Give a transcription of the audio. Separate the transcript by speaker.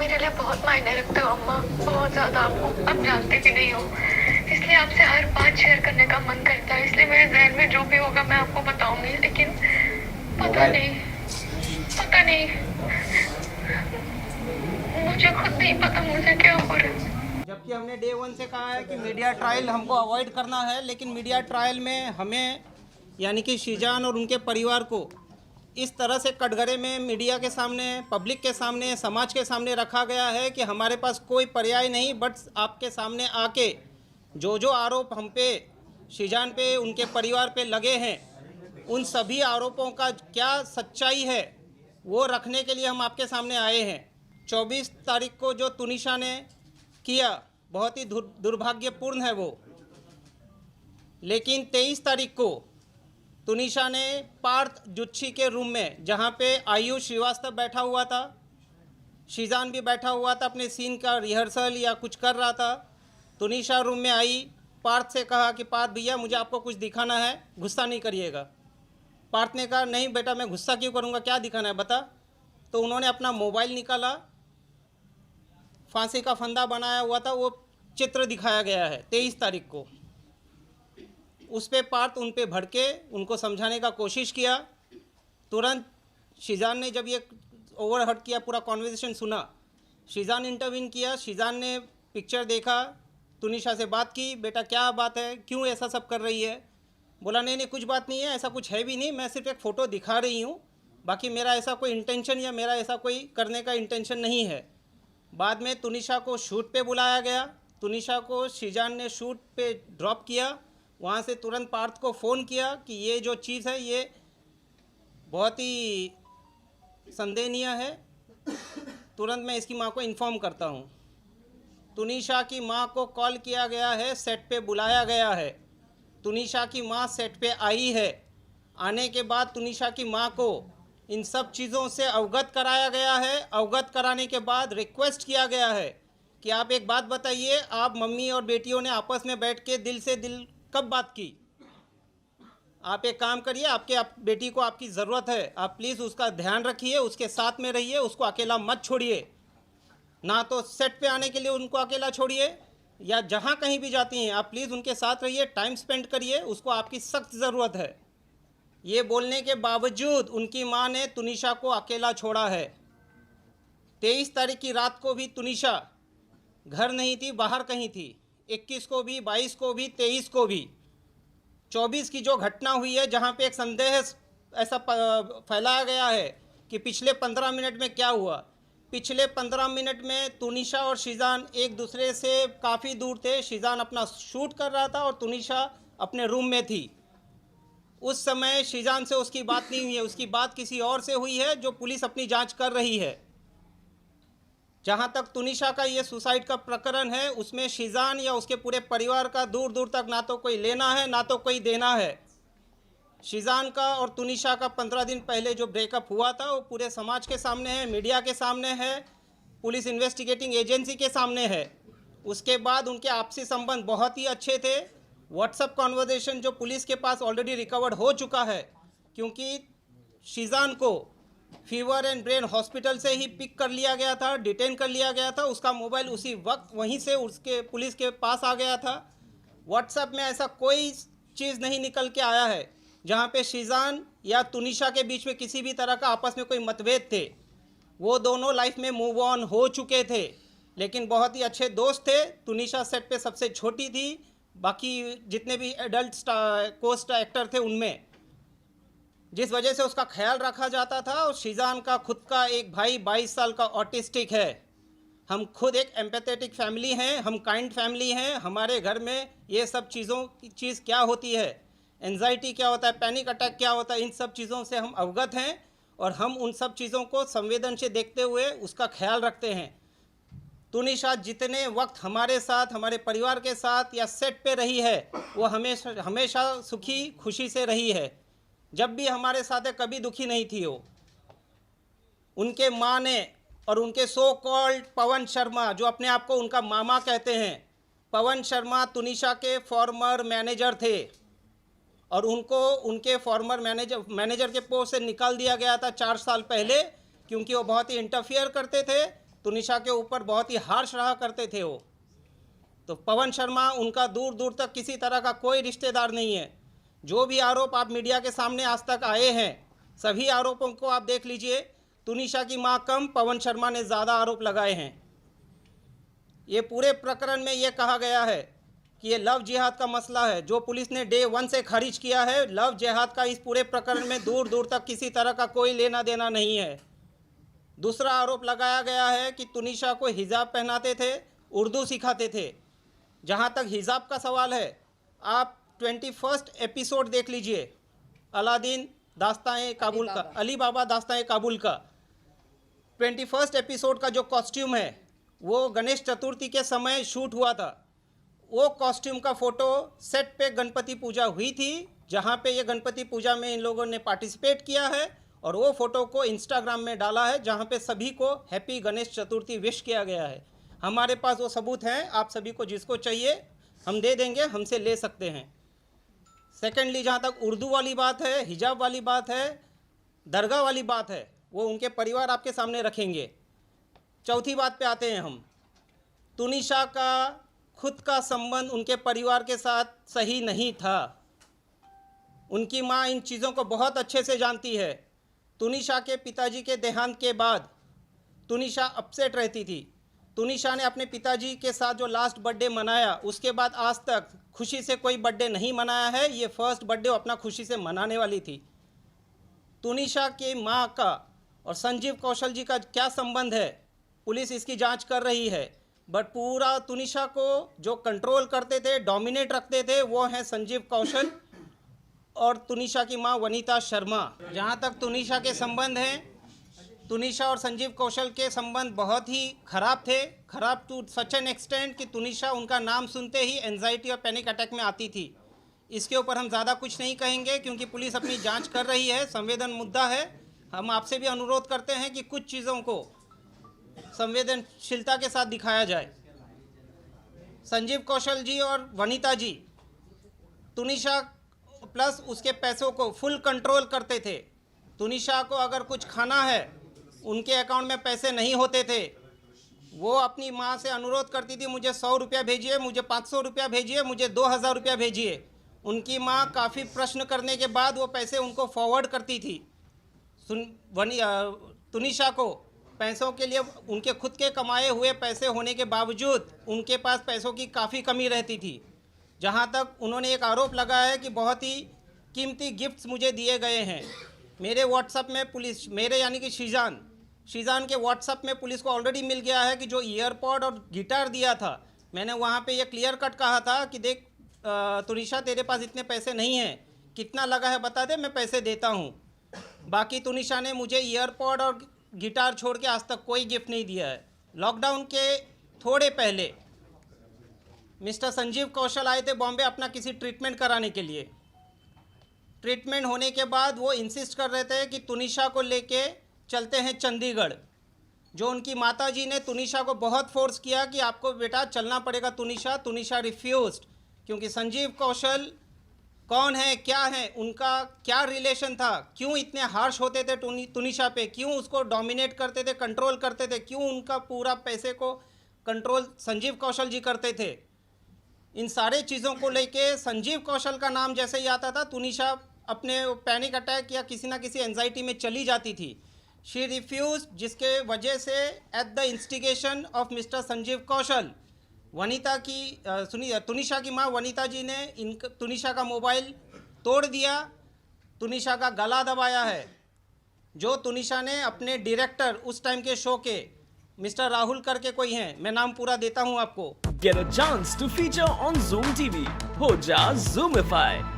Speaker 1: मेरे लिए बहुत मायने रखते हो अम्मा, बहुत ज़्यादा। आप जानते भी नहीं हो, इसलिए आपसे हर बात शेयर करने का मन करता है। इसलिए मेरे जहन में जो भी होगा मैं आपको बताऊंगी, लेकिन पता नहीं मुझे खुद नहीं पता मुझे क्या हो रहा है।
Speaker 2: जबकि हमने डे 1 से कहा है कि मीडिया ट्रायल हमको अवॉइड करना है, लेकिन मीडिया ट्रायल में हमें यानी कि शीजान और उनके परिवार को इस तरह से कटघरे में मीडिया के सामने, पब्लिक के सामने, समाज के सामने रखा गया है कि हमारे पास कोई पर्याय नहीं बट आपके सामने आके जो आरोप हम पे, शीजान पे, उनके परिवार पे लगे हैं, उन सभी आरोपों का क्या सच्चाई है वो रखने के लिए हम आपके सामने आए हैं। 24 तारीख को जो तुनिशा ने किया बहुत ही दुर्भाग्यपूर्ण है वो, लेकिन 23 तारीख को तुनिशा ने पार्थ जुच्छी के रूम में, जहाँ पे आयुष श्रीवास्तव बैठा हुआ था, शीजान भी बैठा हुआ था, अपने सीन का रिहर्सल या कुछ कर रहा था, तुनिशा रूम में आई, पार्थ से कहा कि पार्थ भैया मुझे आपको कुछ दिखाना है, गुस्सा नहीं करिएगा। पार्थ ने कहा नहीं बेटा मैं गुस्सा क्यों करूँगा, क्या दिखाना है बता। तो उन्होंने अपना मोबाइल निकाला, फांसी का फंदा बनाया हुआ था, वो चित्र दिखाया गया है 23 तारीख को। उस पे पार्थ उन पे भड़के, उनको समझाने का कोशिश किया। तुरंत शीजान ने जब ये ओवरहर्ट किया, पूरा कॉन्वर्सेशन सुना, शीजान इंटरवीन किया। शीजान ने पिक्चर देखा, तुनिशा से बात की, बेटा क्या बात है, क्यों ऐसा सब कर रही है। बोला नहीं कुछ बात नहीं है, ऐसा कुछ है भी नहीं, मैं सिर्फ एक फ़ोटो दिखा रही हूँ, बाकी मेरा ऐसा कोई इंटेंशन या मेरा ऐसा कोई करने का इंटेंशन नहीं है। बाद में तुनिशा को शूट पे बुलाया गया, तुनिशा को शीजान ने शूट पे ड्रॉप किया। वहाँ से तुरंत पार्थ को फ़ोन किया कि ये जो चीज़ है ये बहुत ही संदेहनीय है, तुरंत मैं इसकी माँ को इन्फॉर्म करता हूँ। तुनिशा की माँ को कॉल किया गया है, सेट पे बुलाया गया है, तुनिशा की माँ सेट पे आई है। आने के बाद तुनिशा की माँ को इन सब चीज़ों से अवगत कराया गया है। अवगत कराने के बाद रिक्वेस्ट किया गया है कि आप एक बात बताइए, आप मम्मी और बेटियों ने आपस में बैठ के दिल से दिल कब बात की। आप एक काम करिए, आप बेटी को आपकी ज़रूरत है, आप प्लीज़ उसका ध्यान रखिए, उसके साथ में रहिए, उसको अकेला मत छोड़िए। ना तो सेट पे आने के लिए उनको अकेला छोड़िए, या जहाँ कहीं भी जाती हैं आप प्लीज़ उनके साथ रहिए, टाइम स्पेंड करिए, उसको आपकी सख्त ज़रूरत है। ये बोलने के बावजूद उनकी माँ ने तुनिशा को अकेला छोड़ा है। 23 तारीख की रात को भी तुनिशा घर नहीं थी, बाहर कहीं थी। 21 को भी, 22 को भी, 23 को भी। 24 की जो घटना हुई है, जहाँ पे एक संदेह ऐसा फैलाया गया है कि पिछले 15 मिनट में क्या हुआ। पिछले 15 मिनट में तुनिशा और शीजान एक दूसरे से काफ़ी दूर थे। शीजान अपना शूट कर रहा था और तुनिशा अपने रूम में थी। उस समय शीजान से उसकी बात नहीं हुई है, उसकी बात किसी और से हुई है जो पुलिस अपनी जांच कर रही है। जहां तक तुनिशा का ये सुसाइड का प्रकरण है, उसमें शीजान या उसके पूरे परिवार का दूर दूर तक ना तो कोई लेना है ना तो कोई देना है। शीजान का और तुनिशा का 15 दिन पहले जो ब्रेकअप हुआ था वो पूरे समाज के सामने है, मीडिया के सामने है, पुलिस इन्वेस्टिगेटिंग एजेंसी के सामने है। उसके बाद उनके आपसी संबंध बहुत ही अच्छे थे। व्हाट्सएप कॉन्वर्सेशन जो पुलिस के पास ऑलरेडी रिकवर्ड हो चुका है, क्योंकि शीजान को फीवर एंड ब्रेन हॉस्पिटल से ही पिक कर लिया गया था, डिटेन कर लिया गया था, उसका मोबाइल उसी वक्त वहीं से उसके पुलिस के पास आ गया था। व्हाट्सएप में ऐसा कोई चीज़ नहीं निकल के आया है जहाँ पे शीजान या तुनिशा के बीच में किसी भी तरह का आपस में कोई मतभेद थे। वो दोनों लाइफ में मूव ऑन हो चुके थे, लेकिन बहुत ही अच्छे दोस्त थे। तुनिशा सेट पे सबसे छोटी थी, बाकी जितने भी एडल्ट कोस्ट एक्टर थे उनमें, जिस वजह से उसका ख्याल रखा जाता था। और शीजान का खुद का एक भाई 22 साल का ऑटिस्टिक है। हम खुद एक एम्पैथेटिक फैमिली हैं, हम काइंड फैमिली हैं। हमारे घर में ये सब चीज़ क्या होती है, एंजाइटी क्या होता है, पैनिक अटैक क्या होता है, इन सब चीज़ों से हम अवगत हैं और हम उन सब चीज़ों को संवेदन से देखते हुए उसका ख्याल रखते हैं। तुनिशा जितने वक्त हमारे साथ, हमारे परिवार के साथ या सेट पे रही है, वो हमेशा सुखी खुशी से रही है। जब भी हमारे साथ है कभी दुखी नहीं थी वो। उनके माँ ने और उनके सो कॉल्ड पवन शर्मा, जो अपने आप को उनका मामा कहते हैं, पवन शर्मा तुनिशा के फॉर्मर मैनेजर थे और उनको उनके फॉर्मर मैनेजर के पोस्ट से निकाल दिया गया था 4 साल पहले, क्योंकि वो बहुत ही इंटरफियर करते थे। तुनिशा के ऊपर बहुत ही हार्श रहा करते थे वो। तो पवन शर्मा उनका दूर दूर तक किसी तरह का कोई रिश्तेदार नहीं है। जो भी आरोप आप मीडिया के सामने आज तक आए हैं, सभी आरोपों को आप देख लीजिए। तुनिशा की मां कम, पवन शर्मा ने ज़्यादा आरोप लगाए हैं। ये पूरे प्रकरण में ये कहा गया है कि ये लव जिहाद का मसला है, जो पुलिस ने डे 1 से खारिज किया है। लव जिहाद का इस पूरे प्रकरण में दूर दूर तक किसी तरह का कोई लेना देना नहीं है। दूसरा आरोप लगाया गया है कि तुनिशा को हिजाब पहनाते थे, उर्दू सिखाते थे। जहाँ तक हिजाब का सवाल है, आप 21 एपिसोड देख लीजिए, अलादीन दास्तान काबुल का, अली बाबा दास्तान काबुल का 21 एपिसोड का जो कॉस्ट्यूम है वो गणेश चतुर्थी के समय शूट हुआ था। वो कॉस्ट्यूम का फ़ोटो सेट पे गणपति पूजा हुई थी, जहाँ पे ये गणपति पूजा में इन लोगों ने पार्टिसिपेट किया है, और वो फ़ोटो को इंस्टाग्राम में डाला है, जहाँ पे सभी को हैप्पी गणेश चतुर्थी विश किया गया है। हमारे पास वो सबूत हैं, आप सभी को जिसको चाहिए हम दे देंगे, हमसे ले सकते हैं। सेकेंडली, जहाँ तक उर्दू वाली बात है, हिजाब वाली बात है, दरगाह वाली बात है, वो उनके परिवार आपके सामने रखेंगे। चौथी बात पे आते हैं हम। तुनिशा का खुद का संबंध उनके परिवार के साथ सही नहीं था। उनकी माँ इन चीज़ों को बहुत अच्छे से जानती है। तुनिशा के पिताजी के देहांत के बाद तुनिशा अपसेट रहती थी। तुनिशा ने अपने पिताजी के साथ जो लास्ट बर्थडे मनाया, उसके बाद आज तक खुशी से कोई बर्थडे नहीं मनाया है। ये फर्स्ट बर्थडे अपना खुशी से मनाने वाली थी। तुनिशा के माँ का और संजीव कौशल जी का क्या संबंध है, पुलिस इसकी जांच कर रही है। बट पूरा तुनिशा को जो कंट्रोल करते थे, डोमिनेट रखते थे, वो हैं संजीव कौशल और तुनिशा की माँ वनीता शर्मा। जहाँ तक तुनिशा के संबंध हैं, तुनिशा और संजीव कौशल के संबंध बहुत ही ख़राब थे। ख़राब टू सच एन एक्सटेंट कि तुनिशा उनका नाम सुनते ही एंजाइटी और पैनिक अटैक में आती थी। इसके ऊपर हम ज़्यादा कुछ नहीं कहेंगे, क्योंकि पुलिस अपनी जांच कर रही है, संवेदन मुद्दा है। हम आपसे भी अनुरोध करते हैं कि कुछ चीज़ों को संवेदनशीलता के साथ दिखाया जाए। संजीव कौशल जी और वनीता जी तुनिशा प्लस उसके पैसों को फुल कंट्रोल करते थे। तुनिशा को अगर कुछ खाना है, उनके अकाउंट में पैसे नहीं होते थे, वो अपनी माँ से अनुरोध करती थी, मुझे 100 रुपया भेजिए, मुझे 500 रुपया भेजिए, मुझे 2000 रुपया भेजिए। उनकी माँ काफ़ी प्रश्न करने के बाद वो पैसे उनको फॉरवर्ड करती थी। तुनिशा को पैसों के लिए उनके खुद के कमाए हुए पैसे होने के बावजूद उनके पास पैसों की काफ़ी कमी रहती थी। जहाँ तक उन्होंने एक आरोप लगाया है कि बहुत ही कीमती गिफ्ट्स मुझे दिए गए हैं। मेरे व्हाट्सएप में पुलिस, मेरे यानी कि शीजान के व्हाट्सएप में पुलिस को ऑलरेडी मिल गया है कि जो ईयरपॉड और गिटार दिया था, मैंने वहाँ पे ये क्लियर कट कहा था कि देख तुनिशा, तेरे पास इतने पैसे नहीं हैं, कितना लगा है बता दे, मैं पैसे देता हूँ। बाकी तुनिशा ने मुझे ईयरपॉड और गिटार छोड़ के आज तक कोई गिफ्ट नहीं दिया है। लॉकडाउन के थोड़े पहले मिस्टर संजीव कौशल आए थे बॉम्बे अपना किसी ट्रीटमेंट कराने के लिए। ट्रीटमेंट होने के बाद वो इंसिस्ट कर रहे थे कि तुनिशा को लेके चलते हैं चंडीगढ़। जो उनकी माताजी ने तुनिशा को बहुत फोर्स किया कि आपको बेटा चलना पड़ेगा तुनिशा। तुनिशा रिफ्यूज्ड, क्योंकि संजीव कौशल कौन है, क्या है, उनका क्या रिलेशन था, क्यों इतने हार्श होते थे तुनिशा पे, क्यों उसको डोमिनेट करते थे, कंट्रोल करते थे, क्यों उनका पूरा पैसे को कंट्रोल संजीव कौशल जी करते थे। इन सारे चीज़ों को लेके संजीव कौशल का नाम जैसे ही आता था, तुनिशा अपने पैनिक अटैक या किसी ना किसी एंजाइटी में चली जाती थी। शी रिफ्यूज, जिसके वजह से at the instigation of mister Sanjeev Kaushal, Tunisha की माँ वनीता जी ने तुनिशा का मोबाइल तोड़ दिया, तुनिशा का गला दबाया है। जो तुनिशा ने अपने डायरेक्टर उस टाइम के शो के मिस्टर राहुल करके कोई हैं, मैं नाम पूरा देता हूं आपको।
Speaker 3: Get a chance to feature on Zoom TV. हो जा Zoomify.